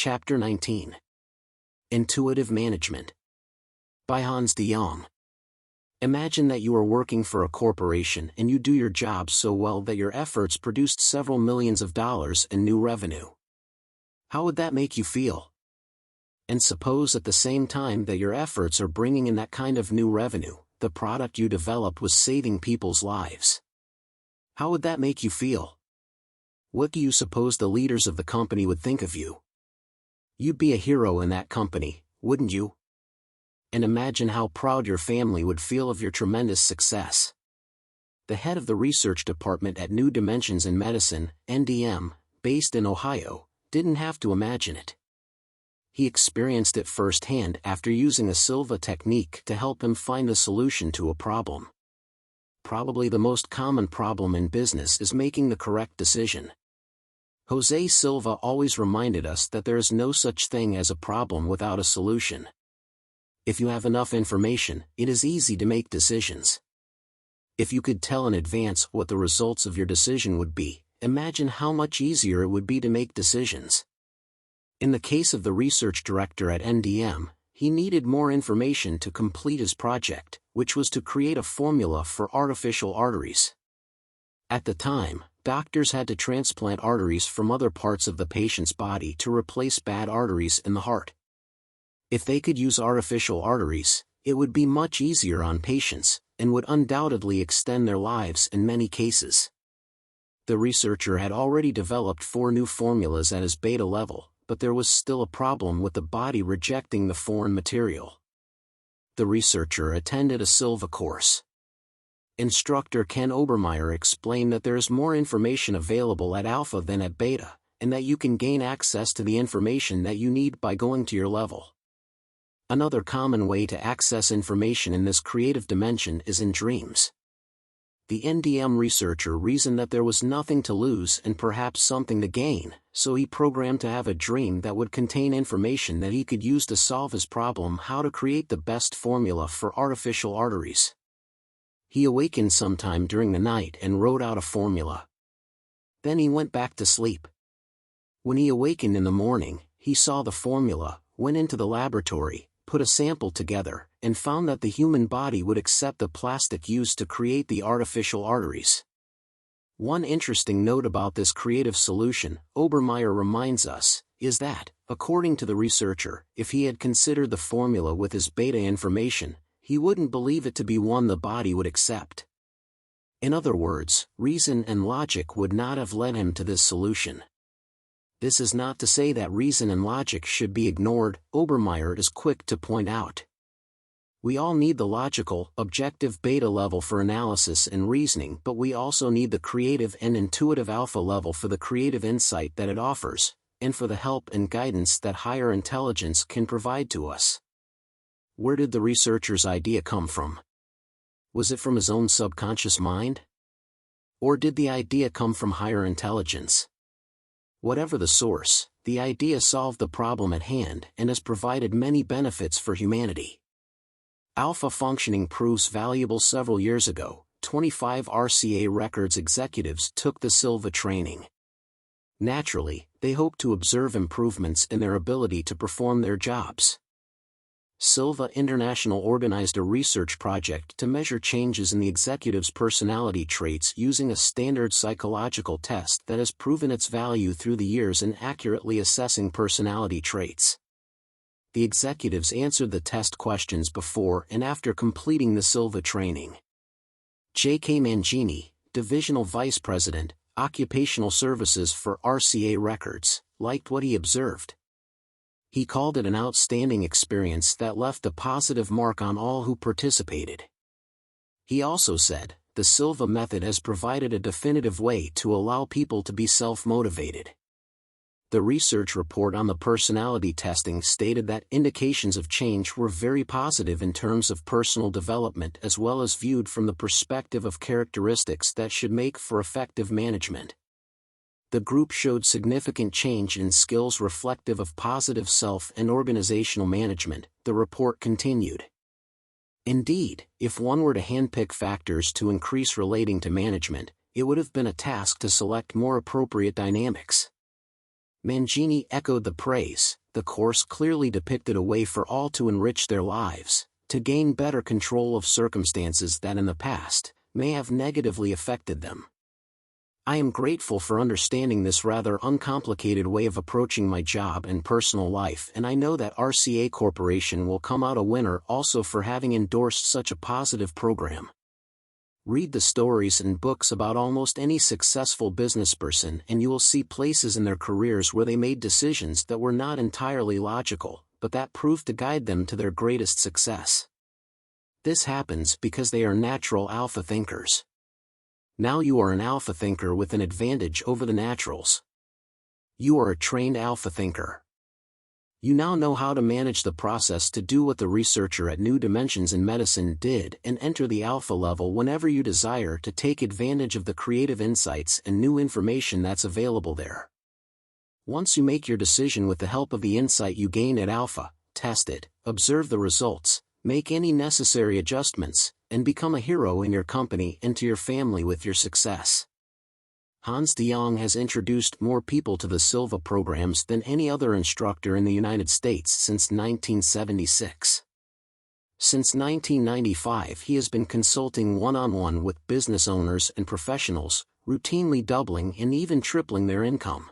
Chapter 19. Intuitive Management. By Hans de Jong. Imagine that you are working for a corporation and you do your job so well that your efforts produced several millions of dollars in new revenue. How would that make you feel? And suppose at the same time that your efforts are bringing in that kind of new revenue, the product you developed was saving people's lives. How would that make you feel? What do you suppose the leaders of the company would think of you? You'd be a hero in that company, wouldn't you? And imagine how proud your family would feel of your tremendous success. The head of the research department at New Dimensions in Medicine, NDM, based in Ohio, didn't have to imagine it. He experienced it firsthand after using a Silva technique to help him find the solution to a problem. Probably the most common problem in business is making the correct decision. Jose Silva always reminded us that there is no such thing as a problem without a solution. If you have enough information, it is easy to make decisions. If you could tell in advance what the results of your decision would be, imagine how much easier it would be to make decisions. In the case of the research director at NDM, he needed more information to complete his project, which was to create a formula for artificial arteries. At the time, doctors had to transplant arteries from other parts of the patient's body to replace bad arteries in the heart. If they could use artificial arteries, it would be much easier on patients, and would undoubtedly extend their lives in many cases. The researcher had already developed 4 new formulas at his beta level, but there was still a problem with the body rejecting the foreign material. The researcher attended a Silva course. Instructor Ken Obermeyer explained that there is more information available at alpha than at beta, and that you can gain access to the information that you need by going to your level. Another common way to access information in this creative dimension is in dreams. The NDM researcher reasoned that there was nothing to lose and perhaps something to gain, so he programmed to have a dream that would contain information that he could use to solve his problem: how to create the best formula for artificial arteries. He awakened sometime during the night and wrote out a formula. Then he went back to sleep. When he awakened in the morning, he saw the formula, went into the laboratory, put a sample together, and found that the human body would accept the plastic used to create the artificial arteries. One interesting note about this creative solution, Obermeyer reminds us, is that, according to the researcher, if he had considered the formula with his beta information, he wouldn't believe it to be one the body would accept. In other words, reason and logic would not have led him to this solution. This is not to say that reason and logic should be ignored, Obermeyer is quick to point out. We all need the logical, objective beta level for analysis and reasoning, but we also need the creative and intuitive alpha level for the creative insight that it offers, and for the help and guidance that higher intelligence can provide to us. Where did the researcher's idea come from? Was it from his own subconscious mind? Or did the idea come from higher intelligence? Whatever the source, the idea solved the problem at hand and has provided many benefits for humanity. Alpha functioning proves valuable. Several years ago, 25 RCA Records executives took the Silva training. Naturally, they hoped to observe improvements in their ability to perform their jobs. Silva International organized a research project to measure changes in the executives' personality traits using a standard psychological test that has proven its value through the years in accurately assessing personality traits. The executives answered the test questions before and after completing the Silva training. J.K. Mangini, Divisional Vice President, Occupational Services for RCA Records, liked what he observed. He called it an outstanding experience that left a positive mark on all who participated. He also said, the Silva method has provided a definitive way to allow people to be self-motivated. The research report on the personality testing stated that indications of change were very positive in terms of personal development as well as viewed from the perspective of characteristics that should make for effective management. The group showed significant change in skills reflective of positive self and organizational management, the report continued. Indeed, if one were to handpick factors to increase relating to management, it would have been a task to select more appropriate dynamics. Mangini echoed the praise. The course clearly depicted a way for all to enrich their lives, to gain better control of circumstances that in the past may have negatively affected them. I am grateful for understanding this rather uncomplicated way of approaching my job and personal life, and I know that RCA Corporation will come out a winner also for having endorsed such a positive program. Read the stories and books about almost any successful businessperson and you will see places in their careers where they made decisions that were not entirely logical, but that proved to guide them to their greatest success. This happens because they are natural alpha thinkers. Now you are an alpha thinker with an advantage over the naturals. You are a trained alpha thinker. You now know how to manage the process to do what the researcher at New Dimensions in Medicine did and enter the alpha level whenever you desire to take advantage of the creative insights and new information that's available there. Once you make your decision with the help of the insight you gain at alpha, test it, observe the results, make any necessary adjustments, and become a hero in your company and to your family with your success. Hans de Jong has introduced more people to the Silva programs than any other instructor in the United States since 1976. Since 1995 he has been consulting one-on-one with business owners and professionals, routinely doubling and even tripling their income.